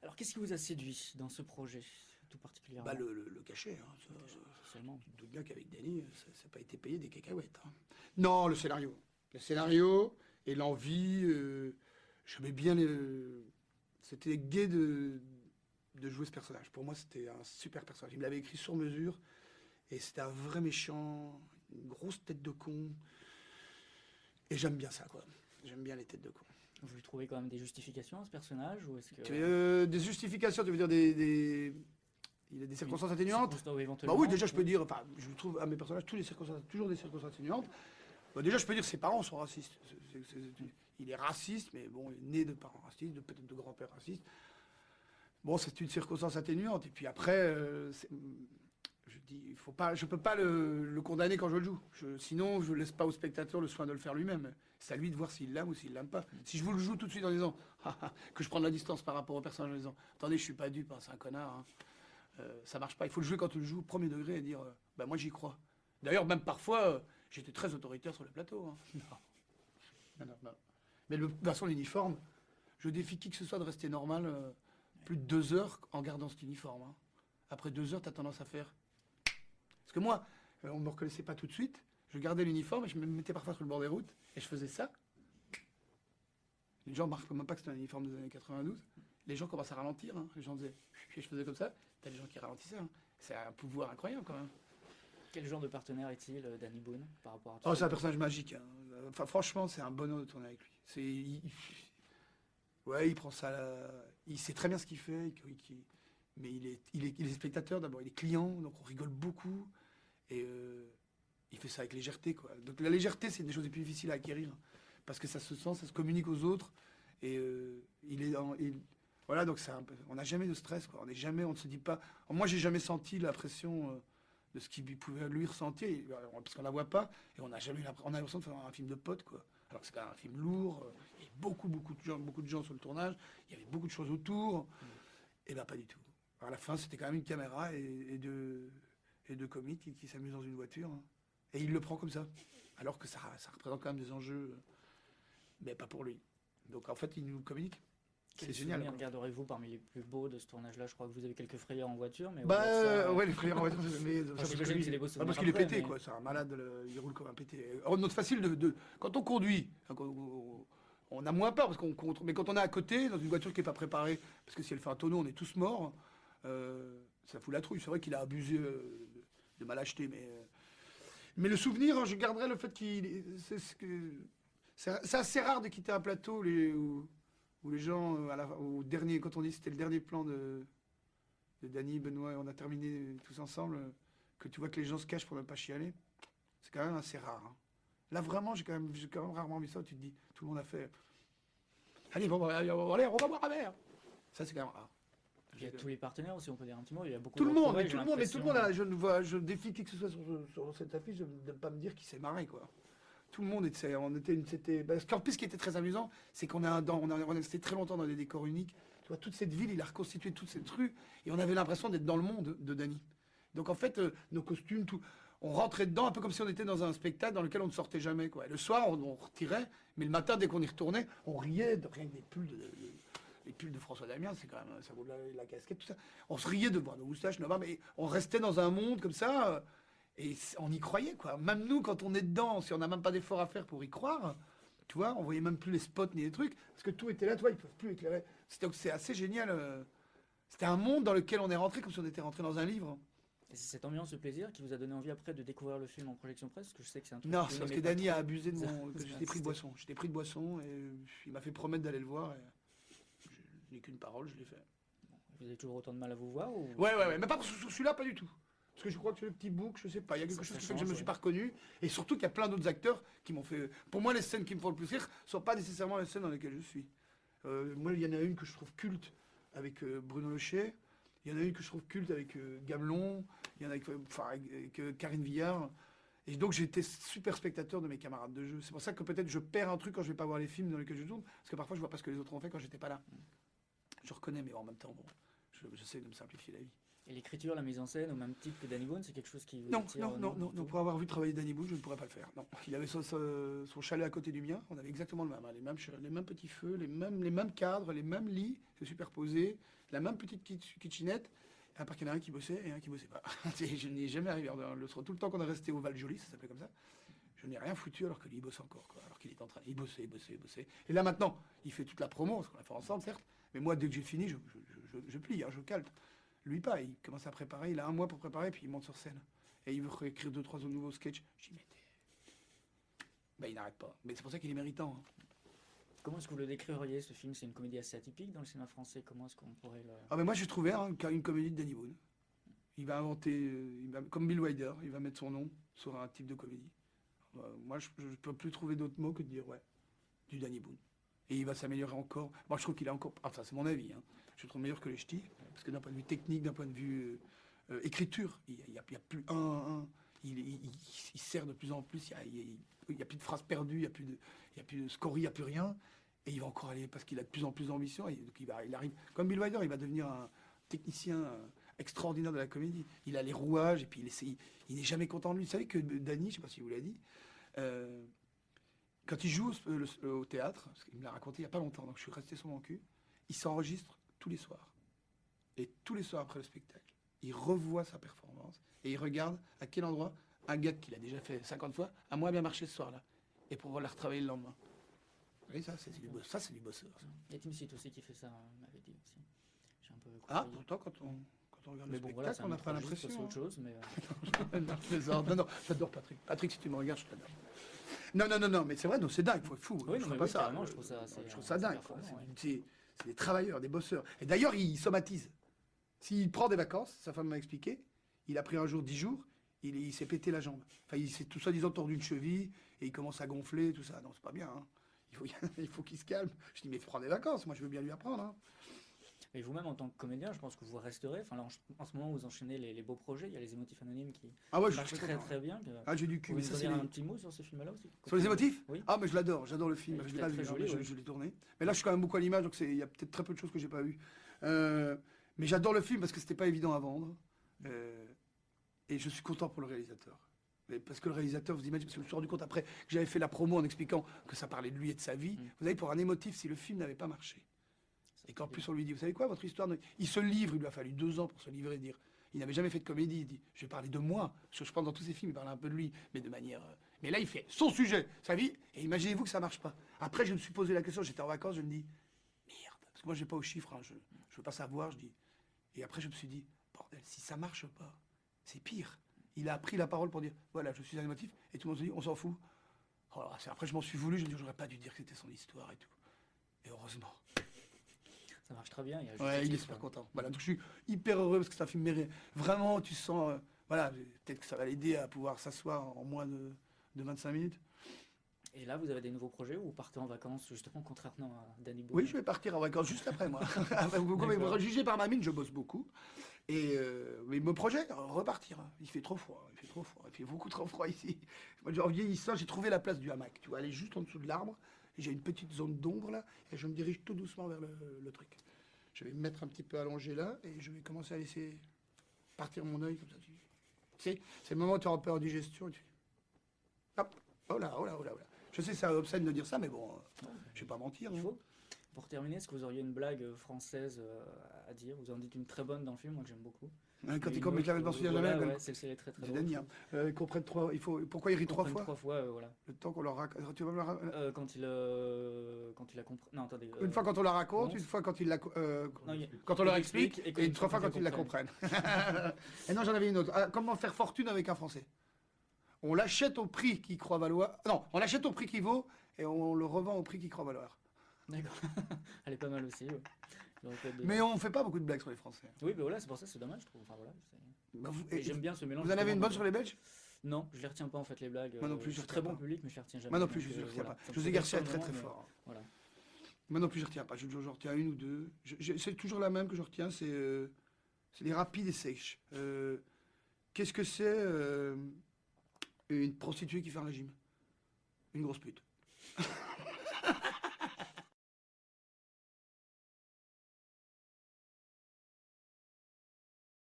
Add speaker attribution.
Speaker 1: Alors, qu'est-ce qui vous a séduit dans ce projet, tout particulièrement?
Speaker 2: Bah, le cachet, hein, ça,
Speaker 1: Seulement.
Speaker 2: tu te doutes bien qu'avec Danny, ça n'a pas été payé des cacahuètes. Hein. Non, le scénario. Le scénario et l'envie. J'aimais bien les. C'était gai de jouer ce personnage. Pour moi, c'était un super personnage. Il me l'avait écrit sur mesure. Et c'était un vrai méchant, une grosse tête de con. Et j'aime bien ça, quoi. J'aime bien les têtes de con.
Speaker 1: Vous lui trouvez quand même des justifications à ce personnage ou est-ce que
Speaker 2: Des justifications, tu veux dire il a des circonstances atténuantes?
Speaker 1: circonstances, oui,
Speaker 2: Bah
Speaker 1: éventuellement,
Speaker 2: oui, déjà je peux
Speaker 1: oui.
Speaker 2: dire, enfin, je trouve à mes personnages toujours des circonstances atténuantes. Bah, déjà je peux dire que ses parents sont racistes. Il est raciste, mais bon, il est né de parents racistes, peut-être de grands-pères racistes. Bon, c'est une circonstance atténuante. Et puis après, je dis, il faut pas, je peux pas le condamner quand je le joue. Sinon, je laisse pas au spectateur le soin de le faire lui-même. C'est à lui de voir s'il l'aime ou s'il l'aime pas. Si je vous le joue tout de suite en disant que je prends de la distance par rapport au personnage en disant, attendez, je suis pas dupe, hein, c'est un connard. Hein. Ça marche pas. Il faut le jouer quand tu le joues au premier degré et dire, bah moi j'y crois. D'ailleurs, même parfois, j'étais très autoritaire sur le plateau. Hein. Non. Mais de toute façon, l'uniforme, je défie qui que ce soit de rester normal plus de 2 heures en gardant cet uniforme. Hein. Après 2 heures, tu as tendance à faire. Parce que moi, on ne me reconnaissait pas tout de suite. Je gardais l'uniforme et je me mettais parfois sur le bord des routes et je faisais ça. Les gens ne remarquent même pas que c'était un uniforme des années 92. Les gens commencent à ralentir. Hein. Les gens disaient, et je faisais comme ça. T'as des gens qui ralentissaient. Hein. C'est un pouvoir incroyable quand même.
Speaker 1: Quel genre de partenaire est-il, Danny Boone, par rapport à tout
Speaker 2: Oh,
Speaker 1: ça?
Speaker 2: c'est un personnage magique. Hein. Enfin, franchement, c'est un bonheur de tourner avec lui. Ouais, il prend ça. Il sait très bien ce qu'il fait. Mais il est spectateur d'abord. Il est client, donc on rigole beaucoup. Et il fait ça avec légèreté, quoi. Donc la légèreté, c'est une des choses les plus difficiles à acquérir. Parce que ça se sent, ça se communique aux autres. Et voilà, donc on n'a jamais de stress, quoi. On ne se dit pas. Moi, j'ai jamais senti la pression de ce qu'il pouvait lui ressentir, parce qu'on la voit pas. Et on n'a jamais on a l'impression de faire un film de potes, quoi. Alors que c'est quand même un film lourd. Il y a beaucoup de gens sur le tournage. Il y avait beaucoup de choses autour. Et ben pas du tout. Alors, à la fin, c'était quand même une caméra et deux comiques qui s'amusent dans une voiture. Hein. Et il le prend comme ça. Alors que ça représente quand même des enjeux, mais pas pour lui. Donc en fait, il nous communique. C'est
Speaker 1: Quel
Speaker 2: génial.
Speaker 1: souvenir garderez-vous parmi les plus beaux de ce tournage-là? Je crois que vous avez quelques frayeurs en voiture, mais
Speaker 2: Bah
Speaker 1: au-delà de ça,
Speaker 2: ouais, les frayeurs en voiture, mais
Speaker 1: enfin, j'imagine que c'est des beaux souvenirs
Speaker 2: parce qu'il est
Speaker 1: après,
Speaker 2: pété,
Speaker 1: mais
Speaker 2: quoi. C'est un malade, il roule comme un pété. Alors, notre facile quand on conduit, hein, on a moins peur parce mais quand on est à côté dans une voiture qui est pas préparée, parce que si elle fait un tonneau, on est tous morts. Ça fout la trouille. C'est vrai qu'il a abusé de mal acheter, mais le souvenir, hein, je garderai le fait c'est assez rare de quitter un plateau où les gens, au dernier, quand on dit c'était le dernier plan de Danny, Benoît, et on a terminé tous ensemble, que tu vois que les gens se cachent pour ne pas chialer. C'est quand même assez rare. Hein. Là, vraiment, j'ai quand même rarement vu ça. Où tu te dis, tout le monde a fait. Allez, on va boire un verre. Ça, c'est quand même rare.
Speaker 1: il y a tous les partenaires aussi, on peut dire un petit mot. Il y a beaucoup
Speaker 2: Tout
Speaker 1: de
Speaker 2: le monde,
Speaker 1: retrouvailles,
Speaker 2: mais tout
Speaker 1: j'ai
Speaker 2: le monde, mais tout le monde,
Speaker 1: l'impression.
Speaker 2: je défie qui que ce soit sur cette affiche de ne pas me dire qui s'est marré, quoi. Tout le monde c'était, parce qu'en plus, ce qui était très amusant, c'est qu'on on est resté très longtemps dans des décors uniques. Tu vois, toute cette ville, il a reconstitué toute cette rue, et on avait l'impression d'être dans le monde de Danny. Donc en fait, nos costumes, tout, on rentrait dedans un peu comme si on était dans un spectacle dans lequel on ne sortait jamais, quoi. Et le soir, on retirait, mais le matin, dès qu'on y retournait, on riait de rien que des pulls les pulls de François Damien, c'est quand même, ça vaut la casquette, tout ça. On se riait de voir nos moustaches, nos barbes, mais on restait dans un monde comme ça, et on y croyait, quoi. Même nous, quand on est dedans, si on n'a même pas d'effort à faire pour y croire, tu vois, on voyait même plus les spots ni les trucs, parce que tout était là, tu vois, ils peuvent plus éclairer. C'est assez génial. C'était un monde dans lequel on est rentré comme si on était rentré dans un livre.
Speaker 1: Et c'est cette ambiance, ce plaisir qui vous a donné envie après de découvrir le film en projection presse, parce que je sais que c'est un truc
Speaker 2: Non,
Speaker 1: que vous
Speaker 2: c'est parce
Speaker 1: n'aimez
Speaker 2: que
Speaker 1: pas
Speaker 2: Danny a
Speaker 1: trop.
Speaker 2: abusé de
Speaker 1: Ça-
Speaker 2: mon. Que j'étais pris de
Speaker 1: c'était-
Speaker 2: boisson. J'étais pris de boisson et il m'a fait promettre d'aller le voir. Et je n'ai qu'une parole, je l'ai fait.
Speaker 1: Vous avez toujours autant de mal à vous voir ou...
Speaker 2: Ouais. Mais pas sur celui-là, pas du tout. Parce que je crois que c'est le petit bouc, je sais pas. Il y a quelque chose
Speaker 1: Ça
Speaker 2: qui fait que je
Speaker 1: change,
Speaker 2: me suis
Speaker 1: ouais.
Speaker 2: pas reconnu. Et surtout qu'il y a plein d'autres acteurs qui m'ont fait. Pour moi, les scènes qui me font le plus rire sont pas nécessairement les scènes dans lesquelles je suis. Moi, il y en a une que je trouve culte avec Bruno Locher. Il y en a une que je trouve culte avec Gamelon. Il y en a avec Karine Villard. Et donc, j'étais super spectateur de mes camarades de jeu. C'est pour ça que peut-être je perds un truc quand je vais pas voir les films dans lesquels je tourne. Parce que parfois, je vois pas ce que les autres ont fait quand j'étais pas là. Je reconnais, mais en même temps, bon, j'essaie de me simplifier la vie.
Speaker 1: Et l'écriture, la mise en scène, au même type que Danny Boone, c'est quelque chose qui vous
Speaker 2: Non,
Speaker 1: attire?
Speaker 2: non.
Speaker 1: Du tout.
Speaker 2: Pour avoir vu travailler Danny Boone, je ne pourrais pas le faire. Non. Il avait son chalet à côté du mien. On avait exactement le même. Hein, les mêmes petits feux, les mêmes cadres, les mêmes lits se superposés, la même petite kitchenette, à part qu'il y en a un qui bossait et un qui bossait pas. Je n'ai jamais arrivé tout le temps qu'on est resté au Val-Joli, ça s'appelait comme ça. Je n'ai rien foutu alors que lui il bosse encore, quoi. Alors qu'il est en train, il bossait. Et là maintenant, il fait toute la promo, parce qu'on l'a fait ensemble, certes. Mais moi, dès que j'ai fini, je plie, hein, je calte. Lui pas, il commence à préparer, il a 1 mois pour préparer, puis il monte sur scène. Et il veut réécrire 2-3 autres nouveaux sketchs. Je dis, mais il n'arrête pas. Mais c'est pour ça qu'il est méritant. Hein.
Speaker 1: Comment est-ce que vous le décririez, ce film? C'est une comédie assez atypique dans le cinéma français. Comment est-ce qu'on pourrait le...
Speaker 2: Ah, mais moi, j'ai trouvé une comédie de Danny Boone. Il va inventer, comme Bill Wilder, il va mettre son nom sur un type de comédie. Moi, je ne peux plus trouver d'autres mots que de dire, du Danny Boone. Et il va s'améliorer encore. Moi, je trouve qu'il est encore... Enfin, c'est mon avis. Hein. Je le trouve meilleur que les ch'tis. Parce que d'un point de vue technique, d'un point de vue écriture, il n'y a plus un. Il sert de plus en plus. Il n'y a plus de phrases perdues, il n'y a plus de scories, il n'y a plus rien. Et il va encore aller, parce qu'il a de plus en plus d'ambition. Donc il arrive, comme Bill Wilder, il va devenir un technicien extraordinaire de la comédie. Il a les rouages, et puis il n'est jamais content de lui. Vous savez que Danny, je ne sais pas si vous l'a dit, quand il joue au théâtre, parce qu'il me l'a raconté il n'y a pas longtemps, donc je suis resté sur mon cul, il s'enregistre tous les soirs. Et tous les soirs après le spectacle, il revoit sa performance et il regarde à quel endroit un gars qu'il a déjà fait 50 fois a moins bien marché ce soir-là. Et pour pouvoir la retravailler le lendemain. Vous voyez, ça, c'est du bosseur. Ça.
Speaker 1: Il y a Tim Seat aussi qui fait ça, on m'avait dit aussi. J'ai un peu
Speaker 2: pourtant, quand on regarde
Speaker 1: mais
Speaker 2: le
Speaker 1: bon,
Speaker 2: spectacle,
Speaker 1: voilà,
Speaker 2: on n'a pas l'impression.
Speaker 1: C'est autre chose, mais...
Speaker 2: non, j'adore Patrick. Patrick, si tu me regardes, je t'adore. Non, mais c'est vrai, c'est dingue, il faut être fou.
Speaker 1: Oui,
Speaker 2: je trouve pas ça.
Speaker 1: Je trouve
Speaker 2: ça dingue. C'est des travailleurs, des bosseurs. Et d'ailleurs, ils somatisent. S'il prend des vacances, sa femme m'a expliqué, il a pris un jour, 10 jours, il s'est pété la jambe. Enfin, il s'est tout soi-disant tordu une cheville et il commence à gonfler, tout ça. Non, c'est pas bien. Hein. Il faut qu'il se calme. Je dis, mais il faut prendre des vacances. Moi, je veux bien lui apprendre. Hein.
Speaker 1: Et vous-même, en tant que comédien, je pense que vous resterez. Enfin, là, en ce moment, vous enchaînez les beaux projets. Il y a les émotifs anonymes qui marchent très bien.
Speaker 2: J'ai du cul.
Speaker 1: Vous pouvez dire un petit mot sur ce film-là aussi?
Speaker 2: Sur les émotifs?
Speaker 1: Oui.
Speaker 2: Ah, mais je l'adore le film. Je l'ai pas vu, je l'ai tourné. Mais là, je suis quand même beaucoup à l'image, donc il y a peut-être très peu de choses que j'ai pas vues. Mais j'adore le film parce que c'était pas évident à vendre. Et je suis content pour le réalisateur. Parce que le réalisateur, vous imaginez, parce que je me suis rendu compte après que j'avais fait la promo en expliquant que ça parlait de lui et de sa vie. Vous savez, pour un émotif, si le film n'avait pas marché, et qu'en plus on lui dit, vous savez quoi, votre histoire, il se livre, il lui a fallu 2 ans pour se livrer et dire, il n'avait jamais fait de comédie, il dit, je vais parler de moi, parce que je pense dans tous ses films, il parle un peu de lui, mais de manière... Mais là, il fait son sujet, sa vie, et imaginez-vous que ça marche pas. Après, je me suis posé la question, j'étais en vacances, je me dis, merde, parce que moi, j'ai pas aux chiffres, hein, je veux pas savoir, je dis... Et après, je me suis dit, bordel, si ça marche pas, c'est pire. Il a pris la parole pour dire, voilà, je suis un émotif, et tout le monde se dit, on s'en fout. Oh, après, je m'en suis voulu, je me dis, j'aurais pas dû dire que c'était son histoire et tout. Et heureusement.
Speaker 1: Ça marche très bien.
Speaker 2: Il est super content. Voilà, donc je suis hyper heureux parce que c'est un film mérité. Vraiment, tu sens, peut-être que ça va l'aider à pouvoir s'asseoir en moins de 25 minutes.
Speaker 1: Et là, vous avez des nouveaux projets ou vous partez en vacances, justement, contrairement à Danny Boone?
Speaker 2: Oui, je vais partir en vacances juste après, moi. Vous jugez par ma mine, je bosse beaucoup. Et mais mon projet, repartir. Il fait trop froid. Il fait beaucoup trop froid ici. Moi, en vieillissant, j'ai trouvé la place du hamac. Tu vois, aller juste en dessous de l'arbre. J'ai une petite zone d'ombre là. Et je me dirige tout doucement vers le truc. Je vais me mettre un petit peu allongé là. Et je vais commencer à laisser partir mon œil comme ça. Tu sais, c'est le moment où tu es un peu en digestion. Et tu... Hop, oh là. Je sais, c'est obscène de dire ça, mais bon, je vais pas mentir.
Speaker 1: Il faut. Pour terminer, est-ce que vous auriez une blague française à dire? Vous en dites une très bonne dans le film, moi que j'aime beaucoup.
Speaker 2: Quand ils commettent la même dans
Speaker 1: jamais, c'est très
Speaker 2: c'est Danny, hein. Ils comprennent 3. Pourquoi ils rient 3 fois?
Speaker 1: 3 fois, voilà.
Speaker 2: Le temps qu'on leur raconte. Tu vas me la...
Speaker 1: quand il a compris. Non, attendez.
Speaker 2: Une fois quand on la raconte, une fois quand il la. Quand on leur explique, et une 3 fois quand ils la comprennent. Et non, j'en avais une autre. Comment faire fortune avec un Français? On l'achète au prix qu'il croit valoir. Non, on l'achète au prix qu'il vaut et on le revend au prix qu'il croit valoir.
Speaker 1: D'accord. Elle est pas mal aussi. Ouais.
Speaker 2: Mais on fait pas beaucoup de blagues sur les Français.
Speaker 1: Oui, mais voilà, c'est pour ça, c'est dommage, je trouve. Enfin, voilà, j'aime bien ce mélange.
Speaker 2: Vous en avez une bonne sur les Belges?
Speaker 1: Non, je les retiens pas en fait les blagues.
Speaker 2: Moi non plus,
Speaker 1: je suis très bon public, mais je les retiens jamais.
Speaker 2: Moi non plus, je les retiens pas. José Garcia est très fort.
Speaker 1: Voilà.
Speaker 2: Moi non plus, je retiens pas. Je retiens une ou deux. C'est toujours la même que je retiens, c'est les rapides et sèches. Qu'est-ce que c'est une prostituée qui fait un régime? Une grosse pute.